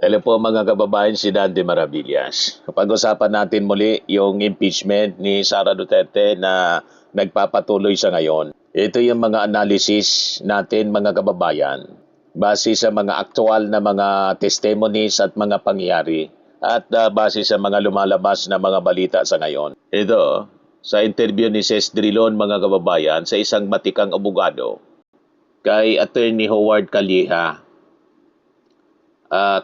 Hello po mga kababayan, si Dante Maravillas. Pag-usapan natin muli yung impeachment ni Sara Duterte na nagpapatuloy sa ngayon. Ito yung mga analysis natin mga kababayan base sa mga aktual na mga testimonies at mga pangyayari at base sa mga lumalabas na mga balita sa ngayon. Ito, sa interview ni Ses Drilon mga kababayan sa isang batikang abogado kay Attorney Howard Calleja,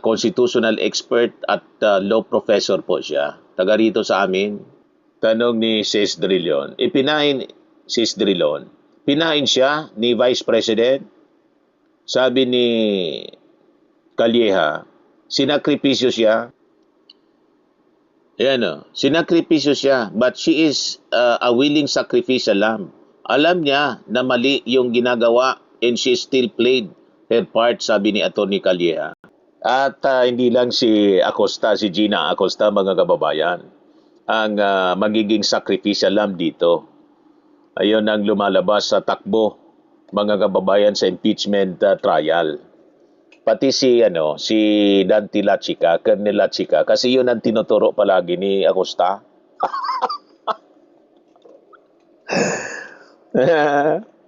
constitutional expert at law professor po siya. Taga rito sa amin. Tanong ni Sis Drilon. Sis Drilon, pinahin siya ni Vice President. Sabi ni Calleja, sinakripisyo siya. Ayan o, sinakripisyo siya. But she is a willing sacrificial lamb. Alam niya na mali yung ginagawa and she still played her part, sabi ni Atty. Calleja. At hindi lang si Acosta, si Gina Acosta mga kababayan, ang magiging sacrificial lamb dito. Ayun ang lumalabas sa takbo mga kababayan sa impeachment trial. Pati si Dante Lachica, Colonel Lachica, kasi yun ang tinuturo palagi ni Acosta.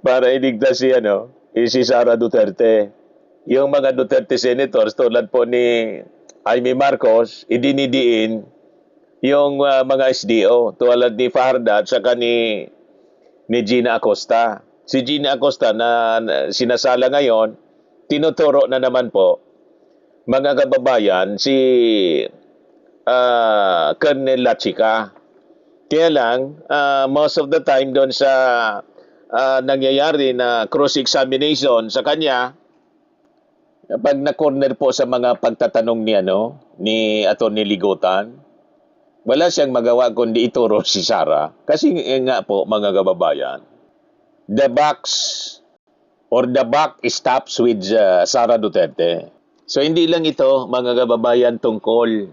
Para iligtas si Sara Duterte. Yung mga Duterte senators tulad po ni Jaime Marcos, idinidiin yung mga SDO tulad ni Fajarda at saka ni Gina Acosta. Si Gina Acosta na sinasala ngayon, tinuturo na naman po mga kababayan si Colonel Lachica. Kaya lang, most of the time doon sa nangyayari na cross-examination sa kanya, pag na-corner po sa mga pagtatanong ni Atty. Ligotan, wala siyang magawa kundi ituro si Sara. Kasi nga po mga kababayan, the buck stops with Sara Duterte. So hindi lang ito mga kababayan tungkol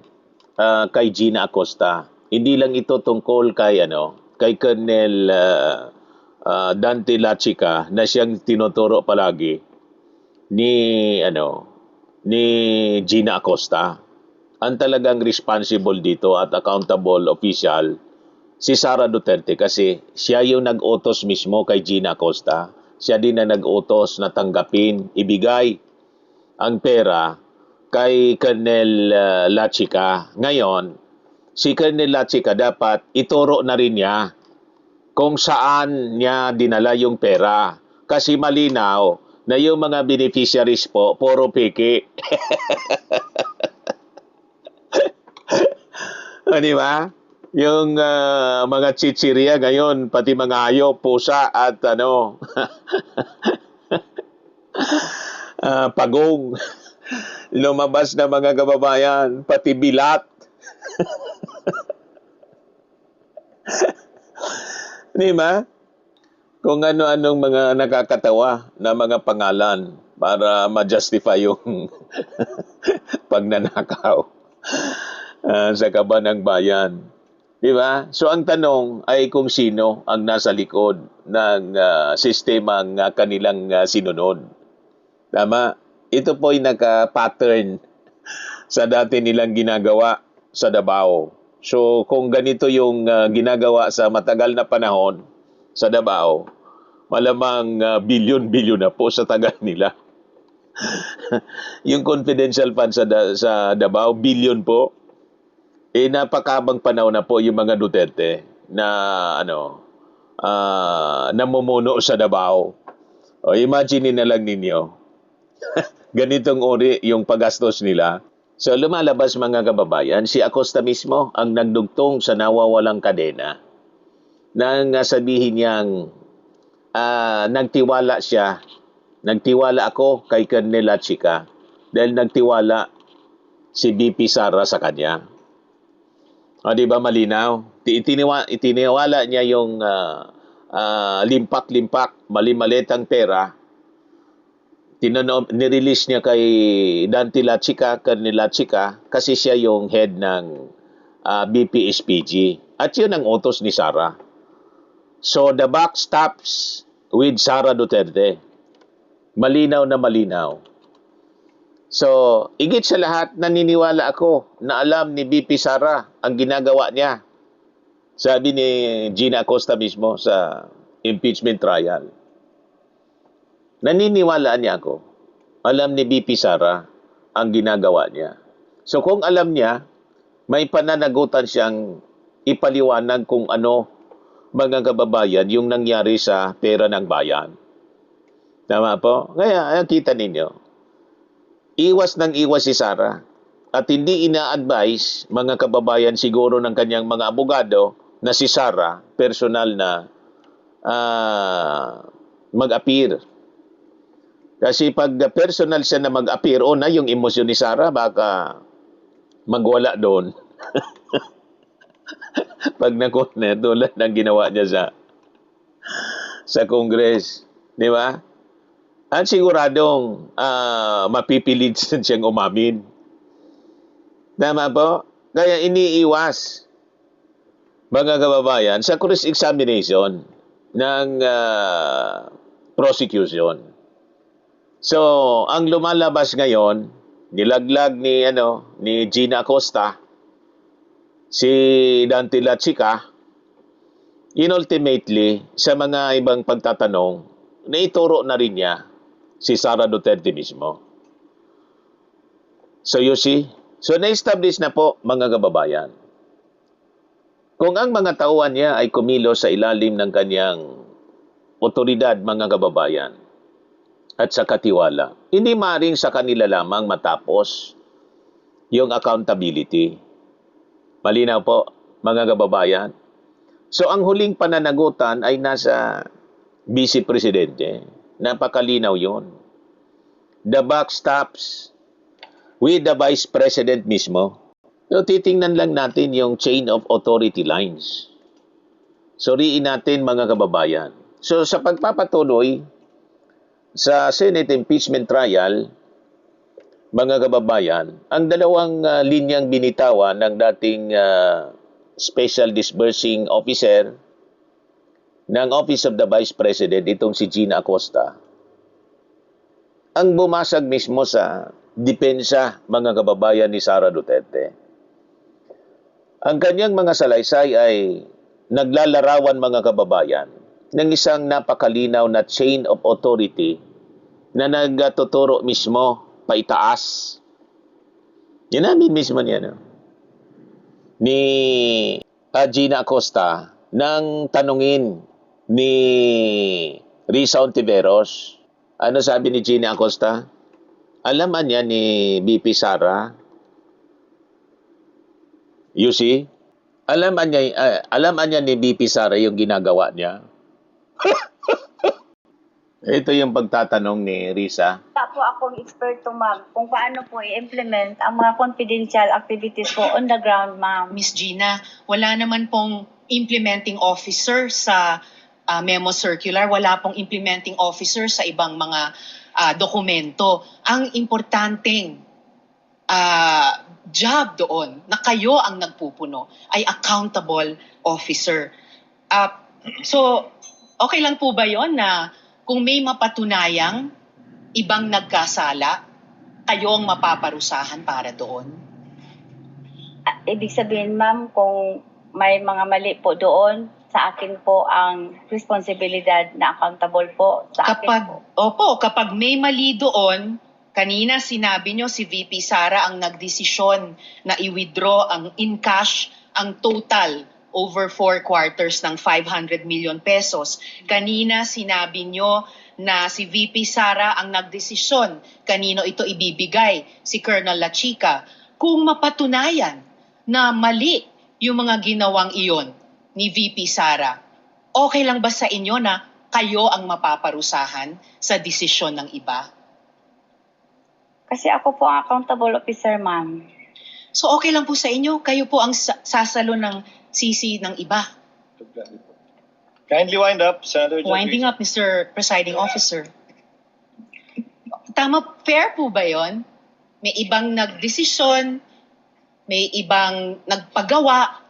kay Gina Acosta. Hindi lang ito tungkol kay Colonel Dante Lachica na siyang tinuturo palagi ni Gina Acosta. Ang talagang responsible dito at accountable official si Sara Duterte kasi siya yung nag-utos mismo kay Gina Acosta. Siya din na nag-utos na tanggapin, ibigay ang pera kay Colonel Lachica. Ngayon, si Colonel Lachica dapat ituro na rin niya kung saan niya dinala yung pera. Kasi malinaw na yung mga beneficiaries po, puro piki. Di ba? Yung mga chichirya ngayon, pati mga hayop, pusa at pagong. Lumabas na mga kababayan, pati bilat. Di ba? Kung ano-anong mga nakakatawa na mga pangalan para ma-justify yung pagnanakaw sa kaban ng bayan. Di ba? So ang tanong ay kung sino ang nasa likod ng sistemang kanilang sinunod. Tama? Ito po ay naka-pattern sa dati nilang ginagawa sa Davao. So kung ganito yung ginagawa sa matagal na panahon sa Davao, malamang bilyon-bilyon na po sa tagal nila. Yung confidential fund sa Davao, bilyon po. Napakabang panahon na po yung mga Duterte na namumuno sa Davao. O imagine na lang ninyo. Ganitong uri yung paggastos nila. So lumalabas mga kababayan, si Acosta mismo ang nagdugtong sa nawawalang kadena. Nang sabihin niyang nagtiwala siya. Nagtiwala ako kay Colonel Lachica dahil nagtiwala si BP Sara sa kanya. O di ba malinaw? Itiniwala niya yung limpak-limpak, mali-malitang pera. Nirelease niya kay Dante Lachica, Colonel Lachica, kasi siya yung head ng BPSPG. At yun ang utos ni Sara. So the buck stops with Sara Duterte. Malinaw na malinaw. So, igit sa lahat, naniniwala ako na alam ni BP Sara ang ginagawa niya. Sabi ni Gina Acosta mismo sa impeachment trial. Naniniwala niya ako. Alam ni BP Sara ang ginagawa niya. So kung alam niya, may pananagutan siyang ipaliwanag kung ano, mga kababayan, yung nangyari sa pera ng bayan. Tama po? Kaya kita ninyo, iwas ng iwas si Sara. At hindi ina-advise, mga kababayan, siguro ng kanyang mga abogado, na si Sara, personal na mag-appear. Kasi pag personal siya na mag-appear, na yung emosyon ni Sara, baka magwala doon. Pag nakuna, tulad ng ginawa niya sa Congress. Di ba? At siguradong mapipilit siyang umamin. Tama po? Kaya iniiwas, mga kababayan, sa cross-examination ng prosecution. So, ang lumalabas ngayon, nilaglag ni Gina Acosta, si Dante Lachica, ultimately, sa mga ibang pagtatanong, naituro na rin niya si Sara Duterte mismo. So you see, so na-establish na po, mga kababayan. Kung ang mga tauhan niya ay kumilos sa ilalim ng kanyang otoridad, mga kababayan, at sa katiwala, hindi maaaring sa kanila lamang matapos yung accountability. Malinaw po, mga kababayan. So ang huling pananagutan ay nasa Vice Presidente. Napakalinaw yon. The buck stops with the Vice President mismo. So titingnan lang natin yung chain of authority lines. Suriin natin, mga kababayan. So sa pagpapatuloy sa Senate impeachment trial, mga kababayan, ang dalawang linyang binitawan ng dating Special Disbursing Officer ng Office of the Vice President, itong si Gina Acosta, ang bumasag mismo sa depensa, mga kababayan, ni Sara Duterte. Ang kanyang mga salaysay ay naglalarawan, mga kababayan, ng isang napakalinaw na chain of authority na nagtuturo mismo paitaas. Yan namin mismo niya, ni Gina Acosta, nang tanungin ni Risa Ontiveros. Ano sabi ni Gina Acosta? Alaman niya ni BP Sara. You see? Alaman niya ni BP Sara yung ginagawa niya. Ito yung pagtatanong ni Risa. Wala po akong eksperto, ma'am, kung paano po i-implement ang mga confidential activities po on the ground, ma'am. Miss Gina, wala naman pong implementing officer sa memo circular, wala pong implementing officer sa ibang mga dokumento. Ang importanteng job doon na kayo ang nagpupuno ay accountable officer. So, okay lang po ba yon na kung may mapatunayang ibang nagkasala, kayo ang mapaparusahan para doon? Ibig sabihin, ma'am, kung may mga mali po doon, sa akin po ang responsibilidad na accountable po sa akin po. Kapag may mali doon, kanina sinabi nyo si VP Sara ang nagdesisyon na i-withdraw ang in cash ang total over 4 quarters ng 500 million pesos. Kanina sinabi nyo na si VP Sara ang nagdesisyon kanino ito ibibigay, si Colonel Lachica. Kung mapatunayan na mali yung mga ginawang iyon ni VP Sara, okay lang ba sa inyo na kayo ang mapaparusahan sa desisyon ng iba? Kasi ako po ang accountable officer, ma'am. So okay lang po sa inyo, kayo po ang sasalo ng sisi ng iba. Kindly wind up, Senator Judge. Winding up, Mr. Presiding Officer. Tama, fair po ba yon? May ibang nagdesisyon, may ibang nagpagawa,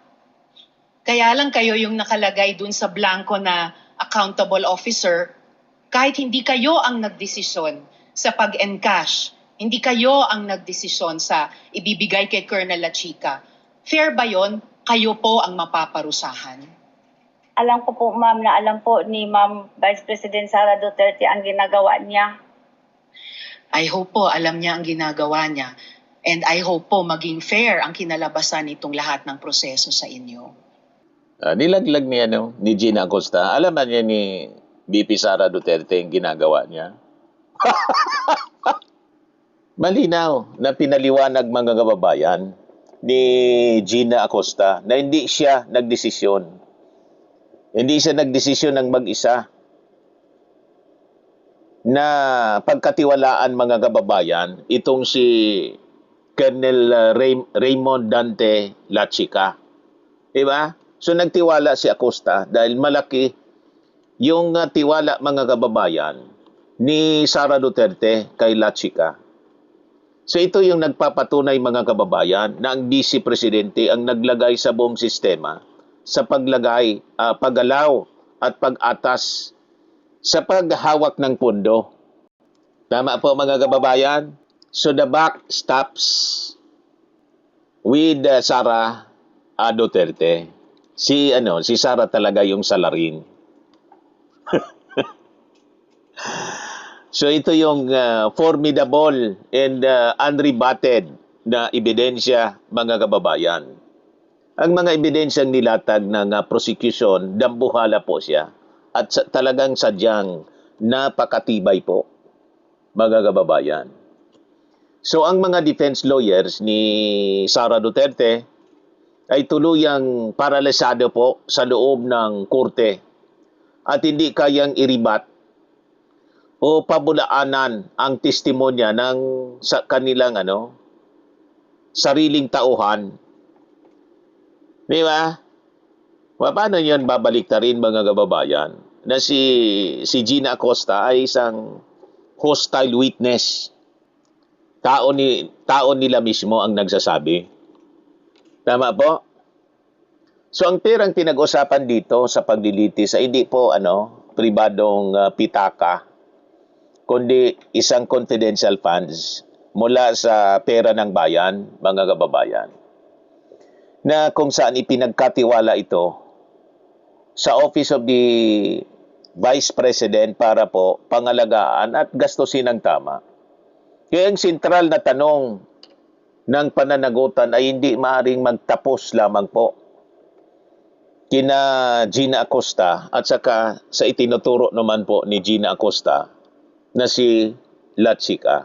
kaya lang kayo yung nakalagay dun sa blanco na accountable officer, kahit hindi kayo ang nagdesisyon sa pag-encash Hindi kayo ang nagdesisyon sa ibibigay kay Colonel La Chica. Fair ba yon? Kayo po ang mapaparusahan. Alam ko po, ma'am, na alam po ni Ma'am Vice President Sara Duterte ang ginagawa niya. I hope po alam niya ang ginagawa niya. And I hope po maging fair ang kinalabasan nitong lahat ng proseso sa inyo. Nilaglag ni Gina Acosta. Alam ba niya ni VP Sara Duterte ang ginagawa niya? Malinaw na pinaliwanag mga kababayan ni Gina Acosta na hindi siya nagdesisyon. Hindi siya nagdesisyon ng mag-isa na pagkatiwalaan mga kababayan itong si Colonel Raymond Dante La Chica. Diba? So nagtiwala si Acosta dahil malaki yung tiwala mga kababayan ni Sara Duterte kay La Chica. So ito yung nagpapatunay mga kababayan na ang Vice Presidente ang naglagay sa buong sistema sa paggalaw at pag-atas sa paghawak ng pondo. Tama po mga kababayan? So the buck stops with Sara Duterte. Si Sara talaga yung salarin. So ito yung formidable and unrebutted na ebidensya mga kababayan. Ang mga ebidensyang nilatag ng prosecution, dambuhala po siya at talagang sadyang napakatibay po mga kababayan. So ang mga defense lawyers ni Sara Duterte ay tuluyang paralisado po sa loob ng korte at hindi kayang iribat o pabulaanan ang testimonya ng sa kanilang sariling tauhan. Di ba? Paano yun babalik na rin mga kababayan na si Gina Acosta ay isang hostile witness. Tao nila mismo ang nagsasabi. Tama po? So ang perang pinag-usapan dito sa paglilitis ay hindi po pribadong pitaka, kundi isang confidential funds mula sa pera ng bayan, mga kababayan, na kung saan ipinagkatiwala ito sa Office of the Vice President para po pangalagaan at gastusin ng tama. Kaya ang sentral na tanong ng pananagutan ay hindi maaaring magtapos lamang po kina Gina Acosta at saka sa itinuturo naman po ni Gina Acosta na si La Chica,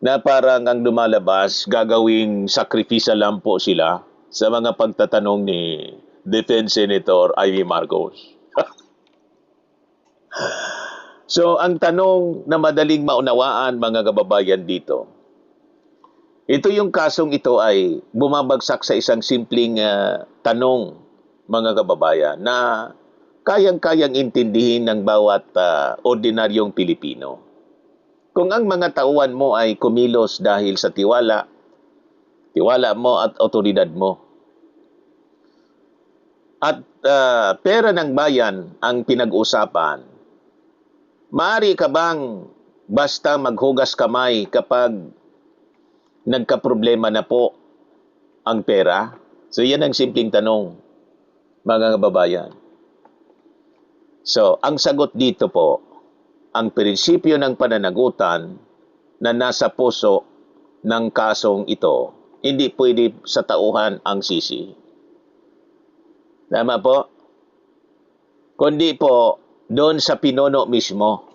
na parang ang lumalabas gagawing sakripisya lang po sila sa mga pagtatanong ni Defense Senator Amy Marcos. So ang tanong na madaling maunawaan mga kababayan dito, ito yung kasong ito ay bumabagsak sa isang simpleng tanong mga kababayan na kayang-kayang intindihin ng bawat ordinaryong Pilipino. Kung ang mga tauhan mo ay kumilos dahil sa tiwala mo at otoridad mo, at pera ng bayan ang pinag-usapan, maaari ka bang basta maghugas kamay kapag nagkaproblema na po ang pera? So yan ang simpleng tanong, mga kababayan. So ang sagot dito po, ang prinsipyo ng pananagutan na nasa puso ng kasong ito, hindi pwede sa tauhan ang sisi. Tama po? Kundi po doon sa pinuno mismo.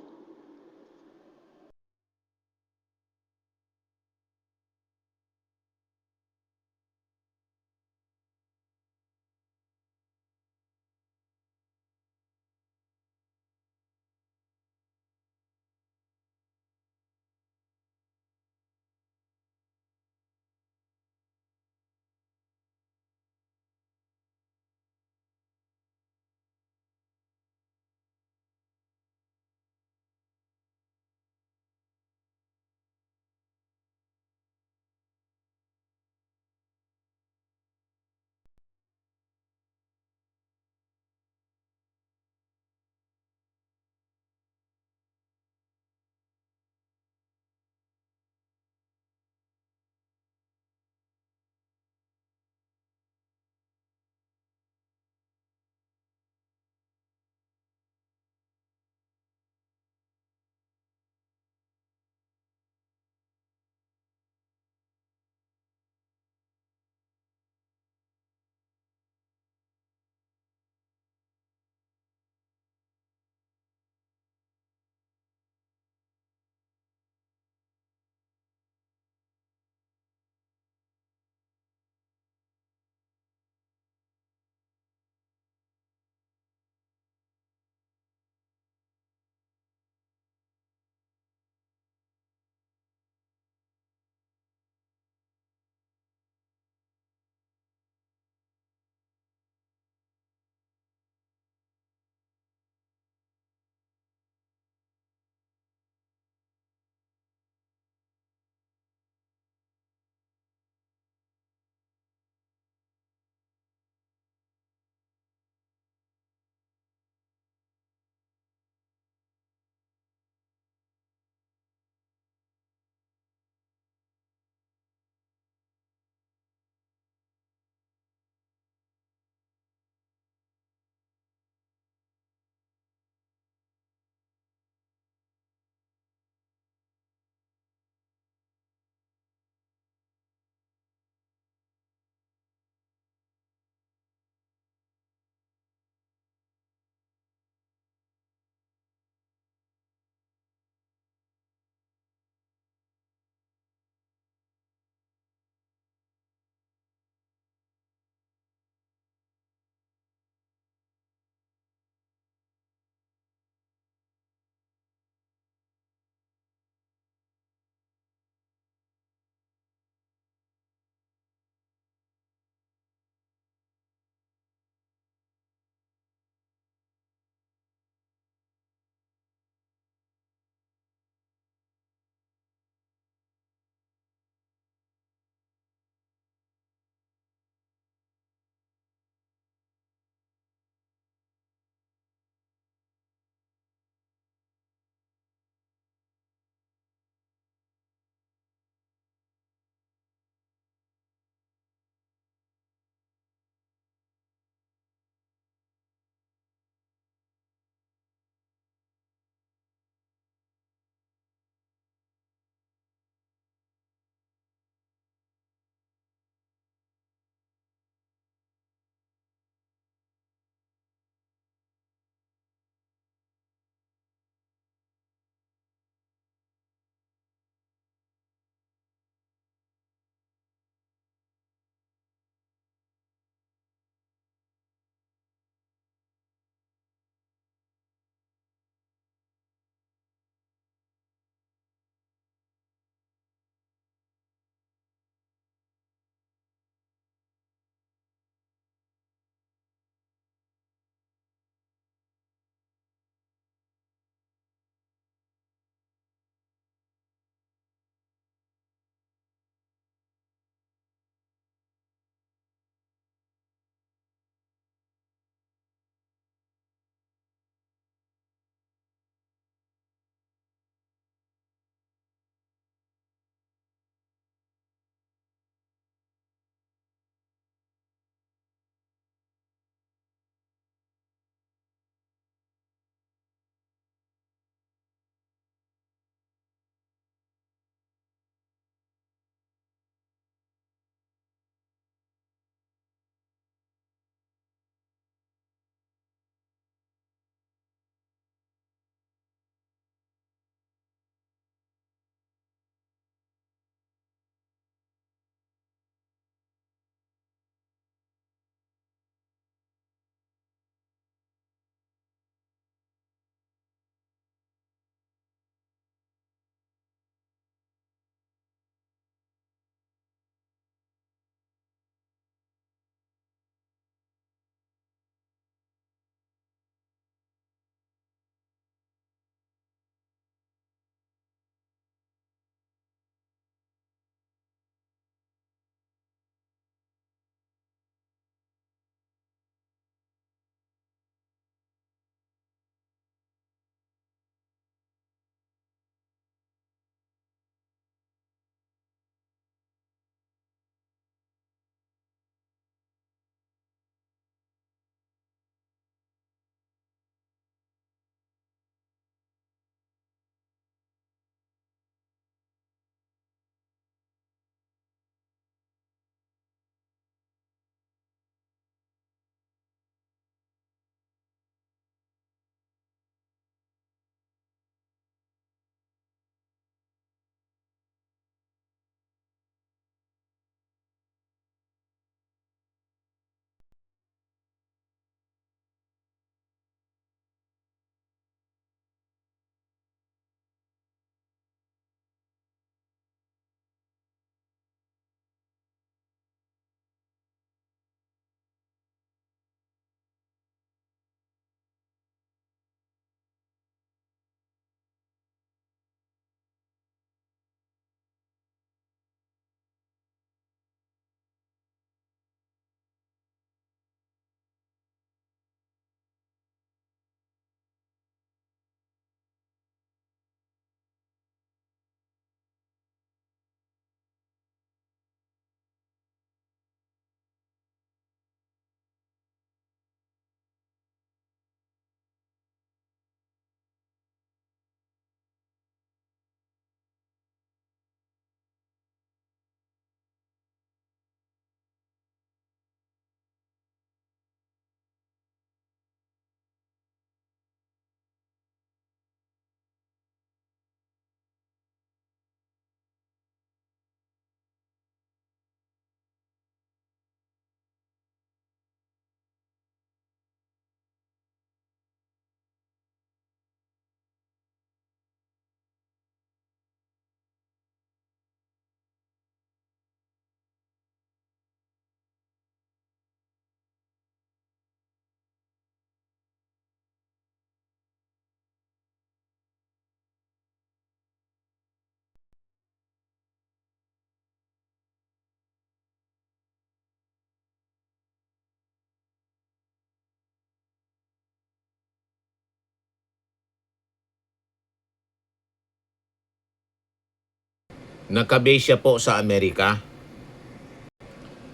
Nakabase siya po sa Amerika.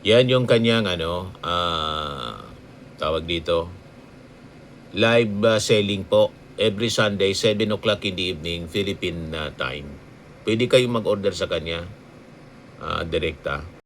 Yan yung kanyang tawag dito, live selling po. Every Sunday, 7 o'clock in the evening, Philippine time. Pwede kayong mag-order sa kanya, direkta.